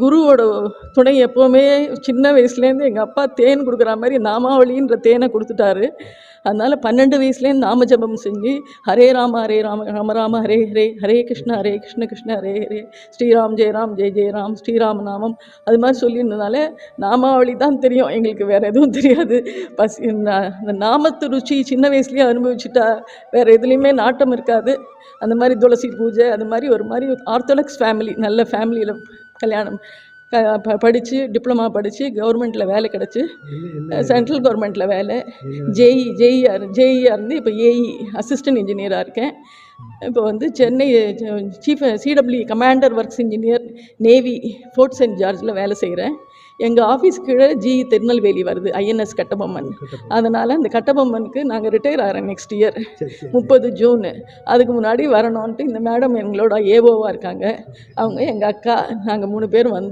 குருவோட துணை எப்போவுமே சின்ன வயசுலேருந்து எங்கள் அப்பா தேன் கொடுக்குற மாதிரி நாமாவளின்ற தேனை கொடுத்துட்டாரு. அதனால் 12 வயசுலேருந்து நாம ஜபம் செஞ்சு ஹரே ராம ராம ராம ஹரே ஹரே, ஹரே கிருஷ்ண கிருஷ்ண ஹரே ஹரே, ஸ்ரீராம் ஜெய ஜெய ராம், ஸ்ரீராம நாமம் அது மாதிரி சொல்லியிருந்ததுனால நாமாவளி தான் தெரியும், எங்களுக்கு வேறு எதுவும் தெரியாது. இந்த நாமத்து ருச்சி சின்ன வயசுலேயே அனுபவிச்சுட்டா வேறு எதுலேயுமே நாட்டம் இருக்காது. அந்த மாதிரி துளசி பூஜை அது மாதிரி ஒரு மாதிரி ஆர்த்தடாக்ஸ் ஃபேமிலி, நல்ல ஃபேமிலியில் கல்யாணம் படித்து டிப்ளமா படித்து கவர்மெண்ட்டில் வேலை கிடச்சி, சென்ட்ரல் கவர்மெண்ட்டில் வேலை, ஜேஇஆர் இருந்து இப்போ ஏஇ அசிஸ்டன்ட் இன்ஜினியராக இருக்கேன். இப்போ வந்து Chennai chief CW commander works engineer navy Fort Saint ஜார்ஜில் வேலை செய்கிறேன். எங்கள் ஆஃபீஸ் கீழே திருநெல்வேலி வருது, ஐஎன்எஸ் கட்டபொம்மன். அதனால் அந்த கட்டபொம்மனுக்கு நாங்கள் ரிட்டையர் ஆகிறோம் நெக்ஸ்ட் இயர் 30 ஜூன். அதுக்கு முன்னாடி வரணுன்ட்டு இந்த மேடம் எங்களோட ஏஓவாக இருக்காங்க, அவங்க எங்கள் அக்கா, நாங்கள் 3 பேர் வந்து